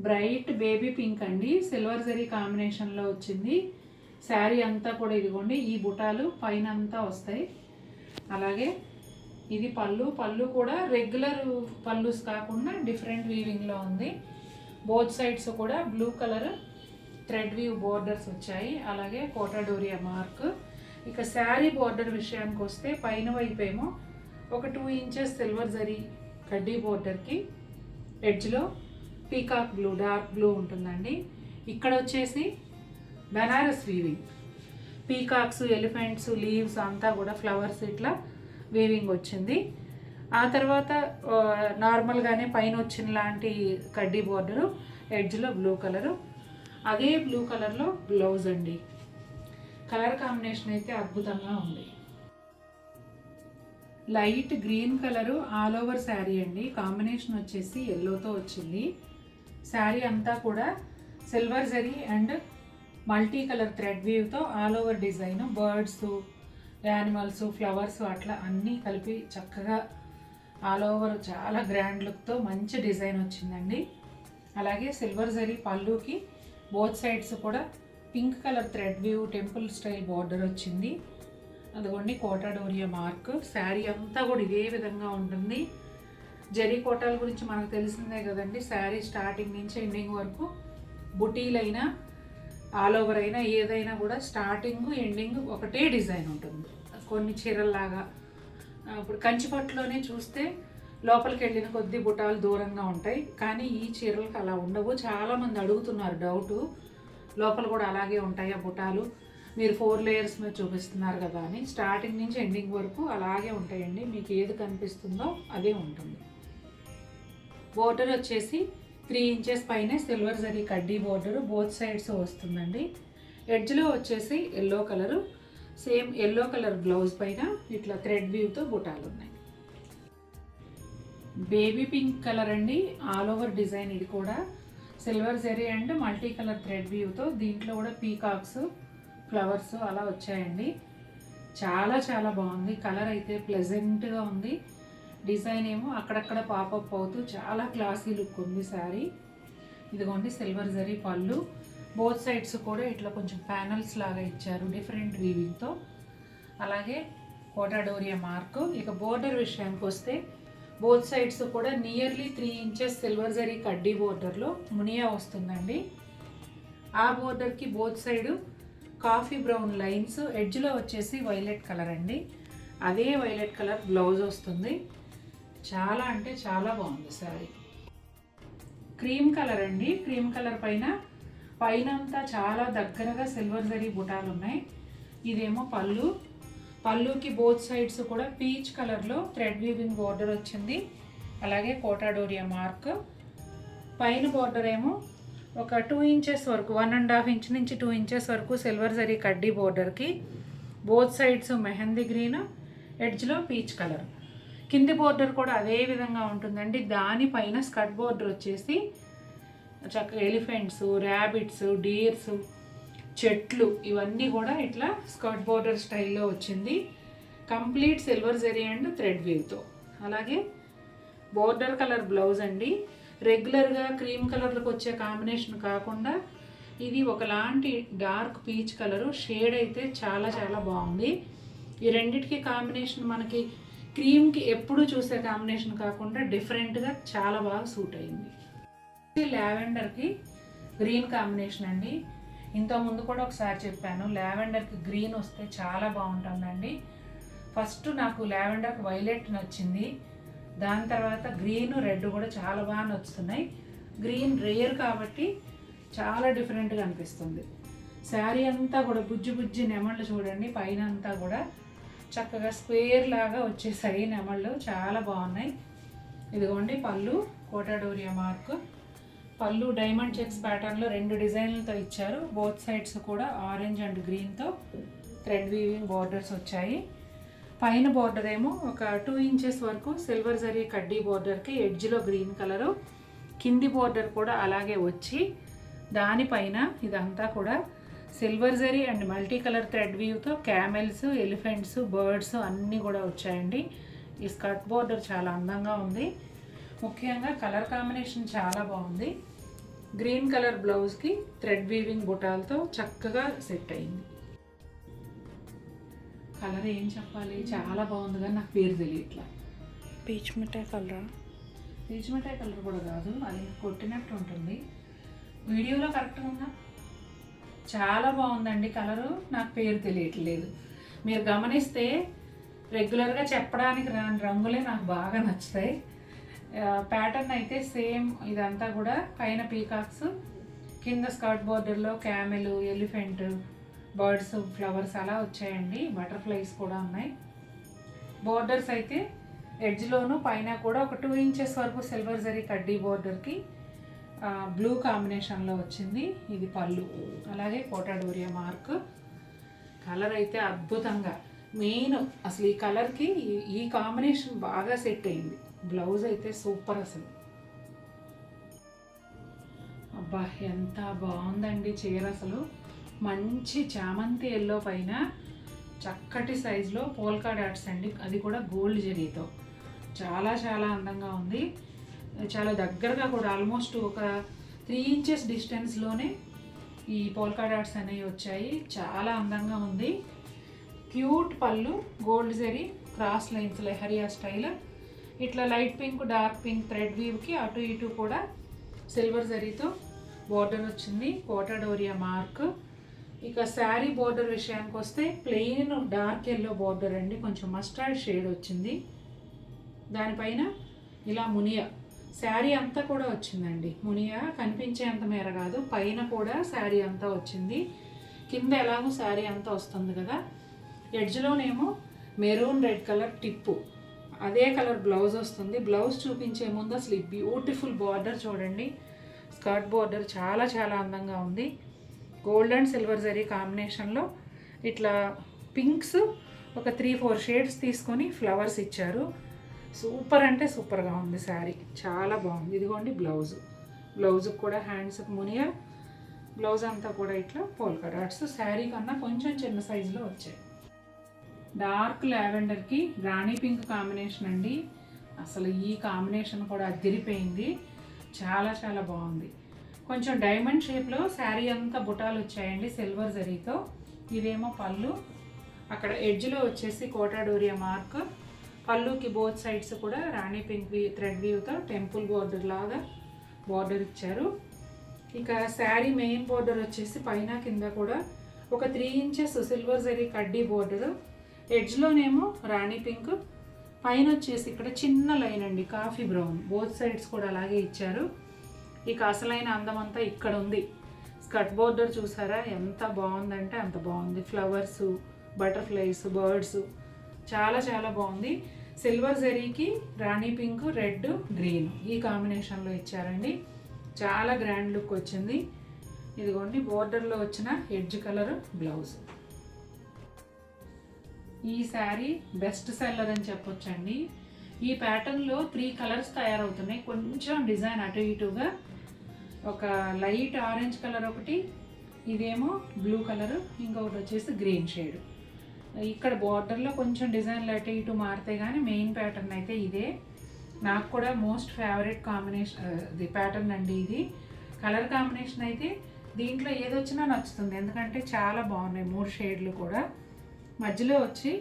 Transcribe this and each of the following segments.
Bright baby pink అండి, silver zari కాంబినేషన్లో వచ్చింది. శారీ అంతా కూడా ఇదిగోండి ఈ బుటాలు పైన అంతా వస్తాయి. అలాగే ఇది పళ్ళు కూడా రెగ్యులర్ పళ్ళుస్ కాకుండా డిఫరెంట్ వీవింగ్లో ఉంది. బోత్ సైడ్స్ కూడా blue colour thread weave borders వచ్చాయి. అలాగే కోటాడోరియా మార్క్. ఇక శారీ బోర్డర్ విషయానికి వస్తే పైన వైపు ఏమో ఒక 2 ఇంచెస్ సిల్వర్ జరీ కడ్డీ బోర్డర్కి ఎడ్జ్లో పీకాక్ బ్లూ డార్క్ బ్లూ ఉంటుందండి. ఇక్కడ వచ్చేసి Banaras weaving, peacocks, elephants, leaves అంతా కూడా ఫ్లవర్స్ ఇట్లా వీవింగ్ వచ్చింది. ఆ తర్వాత నార్మల్గానే పైన వచ్చిన లాంటి కడ్డీ బోర్డరు, ఎడ్జ్లో బ్లూ కలరు, అదే బ్లూ కలర్లో బ్లౌజ్ అండి. కలర్ కాంబినేషన్ అయితే అద్భుతంగా ఉంది. Light green colour all over sari అండి. కాంబినేషన్ వచ్చేసి ఎల్లోతో వచ్చింది. శారీ అంతా కూడా silver zari and multi colour thread వీవ్తో all over design, birds, animals, flowers అట్లా అన్నీ కలిపి చక్కగా ఆల్ ఓవర్ చాలా గ్రాండ్ లుక్తో మంచి డిజైన్ వచ్చిందండి. అలాగే సిల్వర్ జరీ పళ్ళుకి బోత్ సైడ్స్ కూడా pink colour thread weave temple style border వచ్చింది. అదిగోండి కోటాడోరియా మార్క్. శారీ అంతా కూడా ఇదే విధంగా ఉంటుంది. జరీ కోటాల గురించి మనకు తెలిసిందే కదండి. శారీ స్టార్టింగ్ నుంచి ఎండింగ్ వరకు బుటీలైనా ఆల్ ఓవర్ అయినా ఏదైనా కూడా స్టార్టింగ్ ఎండింగ్ ఒకటే డిజైన్ ఉంటుంది. కొన్ని చీరల్లాగా ఇప్పుడు కంచిపట్టులోనే చూస్తే లోపలికి వెళ్ళిన కొద్ది బుటాలు దూరంగా ఉంటాయి, కానీ ఈ చీరలకు అలా ఉండవు. చాలామంది అడుగుతున్నారు డౌటు, లోపల కూడా అలాగే ఉంటాయి ఆ బుటాలు, మీరు 4 లేయర్స్ మీద చూపిస్తున్నారు కదా అని. స్టార్టింగ్ నుంచి ఎండింగ్ వరకు అలాగే ఉంటాయండి, మీకు ఏది కనిపిస్తుందో అదే ఉంటుంది. బోర్డర్ వచ్చేసి 3 ఇంచెస్ పైనే సిల్వర్ జరీ కడ్డీ బోర్డరు బోత్ సైడ్స్ వస్తుందండి. ఎడ్జ్లో వచ్చేసి yellow colour, same yellow colour blouse పైన ఇట్లా థ్రెడ్ వ్యూతో బుటాలు ఉన్నాయి. బేబీ పింక్ కలర్ అండి, ఆల్ ఓవర్ డిజైన్. ఇది కూడా silver zari and multi colour thread వ్యూతో, దీంట్లో కూడా పీకాక్స్, ఫ్లవర్స్ అలా వచ్చాయండి. చాలా చాలా బాగుంది. కలర్ అయితే ప్లెజెంట్గా ఉంది. డిజైన్ ఏమో అక్కడక్కడ పాపప్ అవుతూ చాలా క్లాసీ లుక్ ఉంది శారీ. ఇదిగోండి సిల్వర్ జరీ పళ్ళు, బోత్ సైడ్స్ కూడా ఇట్లా కొంచెం ప్యానల్స్ లాగా ఇచ్చారు డిఫరెంట్ వీవింగ్తో. అలాగే కోటాడోరియా మార్క్. ఇక బోర్డర్ విషయానికి వస్తే బోత్ సైడ్స్ కూడా నియర్లీ 3 ఇంచెస్ సిల్వర్ జరీ కడ్డీ బోర్డర్లో మునియా వస్తుందండి. ఆ బోర్డర్కి both side coffee brown lines, ఎడ్జ్లో వచ్చేసి వైలెట్ కలర్ అండి. అదే వైలెట్ కలర్ బ్లౌజ్ వస్తుంది. చాలా అంటే చాలా బాగుంది శారీ. క్రీమ్ కలర్ అండి. క్రీమ్ కలర్ పైన అంతా చాలా దగ్గరగా సిల్వర్ జరీ బుటాలు ఉన్నాయి. ఇదేమో పళ్ళుకి బోత్ సైడ్స్ కూడా పీచ్ కలర్లో థ్రెడ్ వీవింగ్ బోర్డర్ వచ్చింది. అలాగే కోటాడోరియా మార్క్. పైన బోర్డర్ ఏమో ఒక 2 ఇంచెస్ వరకు, 1.5 ఇంచ్ నుంచి 2 ఇంచెస్ వరకు సిల్వర్ జరీ కడ్డీ బోర్డర్కి బోత్ సైడ్స్ మెహందీ గ్రీన్, ఎడ్జ్లో పీచ్ కలర్. కింది బోర్డర్ కూడా అదే విధంగా ఉంటుందండి. దానిపైన స్కర్ట్ బోర్డర్ వచ్చేసి చక్కగా ఎలిఫెంట్స్, ర్యాబిట్స్, డీర్స్, చెట్లు ఇవన్నీ కూడా ఇట్లా స్కర్ట్ బోర్డర్ స్టైల్లో వచ్చింది. Complete silver zari and thread వీవ్తో. అలాగే బోర్డర్ కలర్ బ్లౌజ్ అండి. రెగ్యులర్గా క్రీమ్ కలర్లకు వచ్చే కాంబినేషన్ కాకుండా ఇది ఒకలాంటి డార్క్ పీచ్ కలరు. షేడ్ అయితే చాలా చాలా బాగుంది. ఈ రెండిటికి కాంబినేషన్ మనకి క్రీమ్కి ఎప్పుడు చూసే కాంబినేషన్ కాకుండా డిఫరెంట్గా చాలా బాగా సూట్ అయింది. లావెండర్కి గ్రీన్ కాంబినేషన్ అండి. ఇంతకుముందు కూడా ఒకసారి చెప్పాను, లావెండర్కి గ్రీన్ వస్తే చాలా బాగుంటుందండి. ఫస్ట్ నాకు లావెండర్కి వైలెట్ నచ్చింది, దాని తర్వాత గ్రీన్, రెడ్ కూడా చాలా బాగా నచ్చుతున్నాయి. గ్రీన్ రేర్ కాబట్టి చాలా డిఫరెంట్గా అనిపిస్తుంది. శారీ అంతా కూడా బుజ్జి నెమళ్ళు చూడండి, పైన అంతా కూడా చక్కగా స్క్వేర్ లాగా వచ్చేసాయి నెమళ్ళు, చాలా బాగున్నాయి. ఇదిగోండి pallu, Kota Doria mark. Pallu diamond checks ప్యాటర్న్లో 2 డిజైన్లతో ఇచ్చారు. బోత్ సైడ్స్ కూడా ఆరెంజ్ అండ్ గ్రీన్తో థ్రెడ్ వీవింగ్ బార్డర్స్ వచ్చాయి. పైన బార్డర్ ఏమో ఒక 2 ఇంచెస్ వరకు సిల్వర్ జరీ కడ్డీ బార్డర్కి ఎడ్జ్లో గ్రీన్ కలరు, కింది బార్డర్ కూడా అలాగే వచ్చి దానిపైన ఇదంతా కూడా silver zari and multi colour thread వీవ్తో క్యామెల్స్, ఎలిఫెంట్స్, బర్డ్స్ అన్నీ కూడా వచ్చాయండి. ఈ స్కర్ట్ బార్డర్ చాలా అందంగా ఉంది. ముఖ్యంగా కలర్ కాంబినేషన్ చాలా బాగుంది. గ్రీన్ కలర్ బ్లౌజ్కి థ్రెడ్ వీవింగ్ బుటాలతో చక్కగా సెట్ అయింది. కలర్ ఏం చెప్పాలి, చాలా బాగుంది కానీ నాకు పేరు తెలియట్లా. పీచ్ మిఠాయి కలరా? పీచ్ మిఠాయి కలర్ కూడా కాదు, అది కొట్టినట్టు ఉంటుంది. వీడియోలో కరెక్ట్గా ఉందా? చాలా బాగుందండి కలరు, నాకు పేరు తెలియట్లేదు. మీరు గమనిస్తే రెగ్యులర్గా చెప్పడానికి రాని రంగులే నాకు బాగా నచ్చుతాయి. ప్యాటర్న్ అయితే సేమ్ ఇదంతా కూడా పైన పీకాక్స్, కింద స్కర్ట్ బోర్డర్లో క్యామెల్, ఎలిఫెంట్, బర్డ్స్, ఫ్లవర్స్ అలా వచ్చాయండి. బటర్ఫ్లైస్ కూడా ఉన్నాయి. బోర్డర్స్ అయితే ఎడ్జ్లోను పైన కూడా ఒక 2 ఇంచెస్ వరకు సిల్వర్ జరీ కడ్డీ బోర్డర్కి బ్లూ కాంబినేషన్లో వచ్చింది. ఇది పళ్ళు, అలాగే కోటాడోరియా మార్క్. కలర్ అయితే అద్భుతంగా, మెయిన్ అసలు ఈ కలర్కి ఈ కాంబినేషన్ బాగా సెట్ అయింది. బ్లౌజ్ అయితే సూపర్ అసలు. అబ్బా ఎంత బాగుందండి చీర అసలు. మంచి చామంతి ఎల్లో పైన చక్కటి సైజులో పోల్కా డాట్స్ అండి, అది కూడా గోల్డ్ జరీతో. చాలా చాలా అందంగా ఉంది. చాలా దగ్గరగా కూడా ఆల్మోస్ట్ ఒక 3 ఇంచెస్ డిస్టెన్స్లోనే ఈ పోల్కా డాట్స్ అనేవి వచ్చాయి. చాలా అందంగా ఉంది. Cute pallu, gold zari, cross lines, leheriya style. ఇట్లా light pink, dark pink thread వీవ్కి అటు ఇటు కూడా సిల్వర్ జరీతో బోర్డర్ వచ్చింది. కోటాడోరియా మార్క్. ఇక శారీ బోర్డర్ విషయానికి వస్తే ప్లెయిన్ డార్క్ ఎల్లో బోర్డర్ అండి, కొంచెం మస్టర్డ్ షేడ్ వచ్చింది. దానిపైన ఇలా మునియా శారీ అంతా కూడా వచ్చిందండి. మునియా కనిపించేంత మేర కాదు, పైన కూడా శారీ అంతా వచ్చింది. కింద ఎలాగో శారీ అంతా వస్తుంది కదా. ఎడ్జ్లోనేమో మెరూన్ రెడ్ కలర్ టిప్పు, అదే కలర్ బ్లౌజ్ వస్తుంది. బ్లౌజ్ చూపించే ముందు అసలు ఈ బ్యూటిఫుల్ బార్డర్ చూడండి. స్కర్ట్ బార్డర్ చాలా చాలా అందంగా ఉంది. గోల్డ్ అండ్ సిల్వర్ జరీ కాంబినేషన్లో ఇట్లా పింక్స్ ఒక 3-4 షేడ్స్ తీసుకొని ఫ్లవర్స్ ఇచ్చారు. సూపర్ అంటే సూపర్గా ఉంది శారీ, చాలా బాగుంది. ఇదిగోండి బ్లౌజ్, బ్లౌజ్కి కూడా హ్యాండ్స్కి మునియా, బ్లౌజ్ అంతా కూడా ఇట్లా పోల్కా డాట్స్. శారీ కన్నా కొంచెం చిన్న సైజులో వచ్చాయి. డార్క్ లావెండర్కి రాణి పింక్ కాంబినేషన్ అండి. అసలు ఈ కాంబినేషన్ కూడా అదిరిపోయింది, చాలా చాలా బాగుంది. కొంచెం డైమండ్ షేప్లో శారీ అంతా బుటాలు వచ్చాయండి సిల్వర్ జరీతో. ఇదేమో పళ్ళు, అక్కడ ఎడ్జ్లో వచ్చేసి కోటాడోరియా మార్క్. పళ్ళుకి బోత్ సైడ్స్ కూడా రాణి పింక్ థ్రెడ్ వీవ్తో టెంపుల్ బోర్డర్ లాగా బోర్డర్ ఇచ్చారు. ఇక శారీ మెయిన్ బోర్డర్ వచ్చేసి పైన కింద కూడా ఒక 3 ఇంచెస్ సిల్వర్ జరీ కడ్డీ బోర్డరు. ఎడ్జ్లోనేమో రాణి పింక్, పైన వచ్చేసి ఇక్కడ చిన్న లైన్ అండి కాఫీ బ్రౌన్. బోత్ సైడ్స్ కూడా అలాగే ఇచ్చారు. ఇక అసలైన అందం అంతా ఇక్కడ ఉంది. స్కర్ట్ బోర్డర్ చూసారా ఎంత బాగుందంటే అంత బాగుంది. ఫ్లవర్స్, బటర్ఫ్లైస్, బర్డ్స్, చాలా చాలా బాగుంది. సిల్వర్ జరీకి రాణి పింక్, రెడ్, గ్రీన్ ఈ కాంబినేషన్లో ఇచ్చారండి. చాలా గ్రాండ్ లుక్ వచ్చింది. ఇదిగోండి బోర్డర్లో వచ్చిన ఎడ్జ్ కలర్ బ్లౌజ్. ఈ శారీ బెస్ట్ సెల్లర్ అని చెప్పొచ్చండి. ఈ ప్యాటర్న్లో 3 కలర్స్ తయారవుతున్నాయి. కొంచెం డిజైన్ అటు ఇటుగా, ఒక లైట్ ఆరెంజ్ కలర్ ఒకటి, ఇదేమో బ్లూ కలర్, ఇంకొకటి వచ్చేసి గ్రీన్ షేడ్. ఇక్కడ బార్డర్లో కొంచెం డిజైన్లు అటు ఇటు మారితే కానీ మెయిన్ ప్యాటర్న్ అయితే ఇదే. నాకు కూడా మోస్ట్ ఫేవరెట్ కాంబినేషన్ ఇది ప్యాటర్న్ అండి. ఇది కలర్ కాంబినేషన్ అయితే దీంట్లో ఏదొచ్చినా నచ్చుతుంది, ఎందుకంటే చాలా బాగున్నాయి 3 షేడ్లు కూడా. మధ్యలో వచ్చి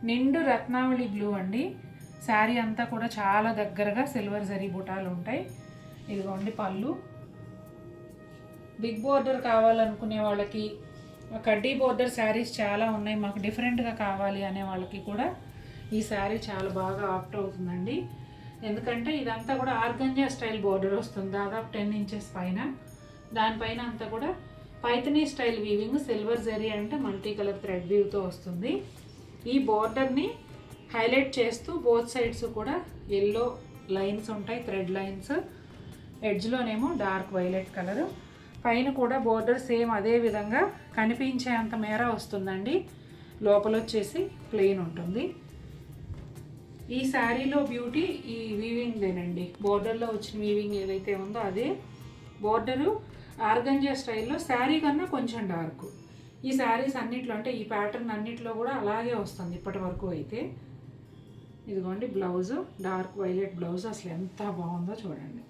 నిండు రత్నావళి బ్లూ అండి. శారీ అంతా కూడా చాలా దగ్గరగా సిల్వర్ జరీ బుటాలు ఉంటాయి. ఇదిగోండి పళ్ళు. బిగ్ బోర్డర్ కావాలనుకునే వాళ్ళకి, కడ్డీ బోర్డర్ శారీస్ చాలా ఉన్నాయి, మాకు డిఫరెంట్గా కావాలి అనే వాళ్ళకి కూడా ఈ శారీ చాలా బాగా ఆప్ట్ అవుతుందండి. ఎందుకంటే ఇదంతా కూడా ఆర్గంజా స్టైల్ బోర్డర్ వస్తుంది, దాదాపు 10 ఇంచెస్ పైన. దానిపైన అంతా కూడా Paithani style weaving, silver zari అంటే మల్టీ కలర్ థ్రెడ్ వీవ్తో వస్తుంది. ఈ బోర్డర్ని హైలైట్ చేస్తూ బోత్ సైడ్స్ కూడా ఎల్లో లైన్స్ ఉంటాయి, థ్రెడ్ లైన్స్. ఎడ్జ్లోనేమో డార్క్ వైలెట్ కలరు. పైన కూడా బోర్డర్ సేమ్ అదే విధంగా కనిపించేంత మేర వస్తుందండి. లోపల వచ్చేసి ప్లెయిన్ ఉంటుంది. ఈ శారీలో బ్యూటీ ఈ వీవింగ్దేనండి. బోర్డర్లో వచ్చిన వీవింగ్ ఏదైతే ఉందో అదే. బోర్డరు ఆర్గంజా స్టైల్లో, శారీ కన్నా కొంచెం డార్క్. ఈ శారీస్ అన్నిట్లో అంటే ఈ ప్యాటర్న్ అన్నిట్లో కూడా అలాగే వస్తుంది ఇప్పటి వరకు అయితే. ఇదిగోండి బ్లౌజు, డార్క్ వైలెట్ బ్లౌజ్. అసలు ఎంత బాగుందో చూడండి.